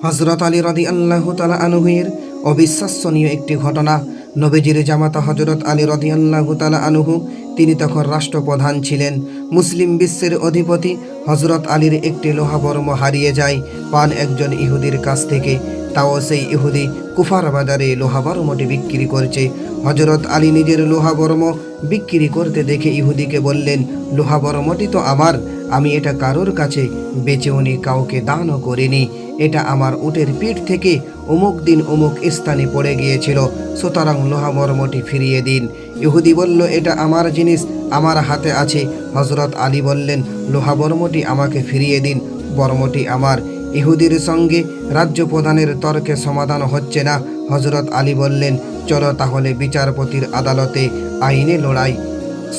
হযরত আলী রাদিয়াল্লাহু তাআলা আনহুর অবিশ্বাসনীয় একটি ঘটনা। নবীজির জামাতা হযরত আলী রাদিয়াল্লাহু তাআলা আনহু, তিনি তখন রাষ্ট্রপ্রধান ছিলেন। মুসলিম বিশ্বের অধিপতি হযরত আলীর একটি লোহাবর্ম হারিয়ে যায় পান একজন ইহুদির কাছ থেকে। তাও সেই ইহুদি কুফার বাজারে লোহাবর্মটি বিক্রি করছে। হযরত আলী নিজের লোহাবর্ম বিক্রি করতে দেখে ইহুদিকে বললেন, লোহাবর্মটি তো আমার, আমি এটা কারোর কাছে বেচেওনি, কাউকে দানও করিনি। এটা আমার উটের পিঠ থেকে অমুক দিন অমুক স্থানে পড়ে গিয়েছিল, সুতরাং লোহাবর্মটি ফিরিয়ে দিন। ইহুদি বলল, এটা আমার জিনিস, আমার হাতে আছে। হযরত আলী বললেন, লোহাবর্মটি আমাকে ফিরিয়ে দিন, বর্মটি আমার। ইহুদির সঙ্গে রাজ্য প্রধানের তর্কে সমাধান হচ্ছে না। হযরত আলী বললেন, চলো তাহলে বিচারপতির আদালতে আইনে লড়াই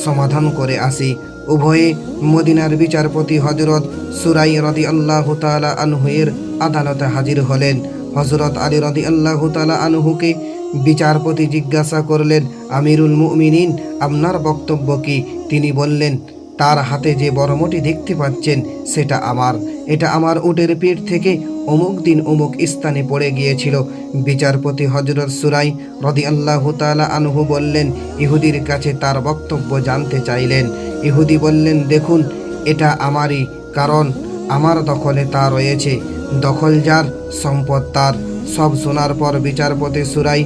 সমাধান করে আসি। উভয়ে মদিনার বিচারপতি হযরত সুরাই রাদিয়াল্লাহু তাআলা আনহুর আদালতে হাজির হলেন। হযরত আলী রাদিয়াল্লাহু তাআলা আনহুকে বিচারপতি জিজ্ঞাসা করলেন, আমিরুল মুমিনিন, আপনার বক্তব্য কি? তিনি বললেন, তার হাতে যে বর্মটি দেখতে পাচ্ছেন সেটা আমার, এটা আমার উটের পিঠ থেকে অমুক দিন অমুক স্থানে পড়ে গিয়েছিল। বিচারপতি হযরত সুরাই রাদিয়াল্লাহু তাআলা আনহু বললেন, ইহুদির কাছে তার বক্তব্য জানতে চাইলেন। ইহুদি বললেন, দেখুন, এটা আমারই, কারণ আমার দখলে তা রয়েছে, দখল যার সম্পদ তার। সব শোনার পর বিচারপতি সুরাই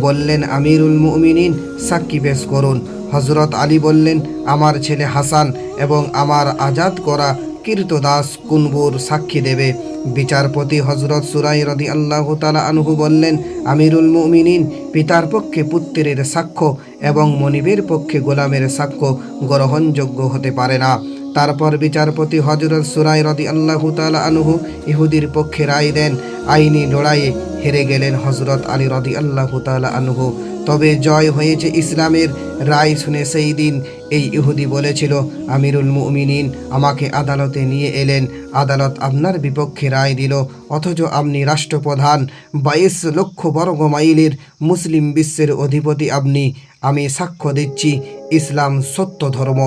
বললেন, আমিরুল মুমিনিন, সাক্ষী পেশ করুন। হযরত আলী বললেন, আমার ছেলে হাসান এবং আমার আজাদ করা কীর্তদাস কুনবুর সাক্ষী দেবে। বিচারপতি হযরত সুরাই রাদিয়াল্লাহু তাআলা আনহু বললেন, আমিরুল মুমিনিন, পিতার পক্ষে পুত্রের সাক্ষ্য এবং মনিবের পক্ষে গোলামের সাক্ষ্য গ্রহণযোগ্য হতে পারে না। তারপর বিচারপতি হযরত সুরাই রাদিয়াল্লাহু তাআলা আনহু ইহুদির পক্ষে রায় দেন। আইনি লড়াইয়ে হেরে গেলেন হযরত আলী রাদিয়াল্লাহু তাআলা আনহু। তবে জয় হয়েছে ইসলামের। রায় শুনে সেই দিন এই ইহুদি বলেছিল, আমিরুল মুমিনিন, আমাকে আদালতে নিয়ে এলেন, আদালত আপনার বিপক্ষে রায় দিল, অথচ আপনি রাষ্ট্রপ্রধান, 22 লক্ষ বর্গ মাইলের মুসলিম বিশ্বের অধিপতি আপনি। আমি সাক্ষ্য দিচ্ছি, ইসলাম সত্য ধর্ম,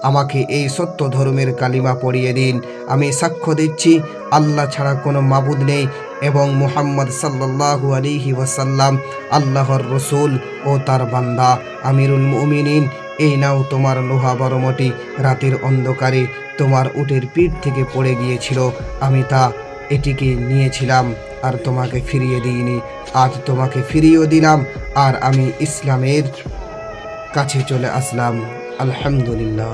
আমাকে এই সত্য ধর্মের কালিমা পড়িয়ে দিন। আমি সাক্ষ্য দিচ্ছি, আল্লাহ ছাড়া কোনো মাবুদ নেই এবং মুহাম্মদ সাল্লাল্লাহু আলাইহি ওয়াসাল্লাম আল্লাহর রসুল ও তার বান্দা। আমিরুল মুমিনিন, এই নাও তোমার লোহাবর্মটি, রাতের অন্ধকারে তোমার উটের পিঠ থেকে পড়ে গিয়েছিল, আমি এটিকে নিয়েছিলাম আর তোমাকে ফিরিয়ে দিইনি। আজ তোমাকে ফিরিয়েও দিলাম আর আমি ইসলামের কাছে চলে আসলাম। আলহামদুলিল্লাহ।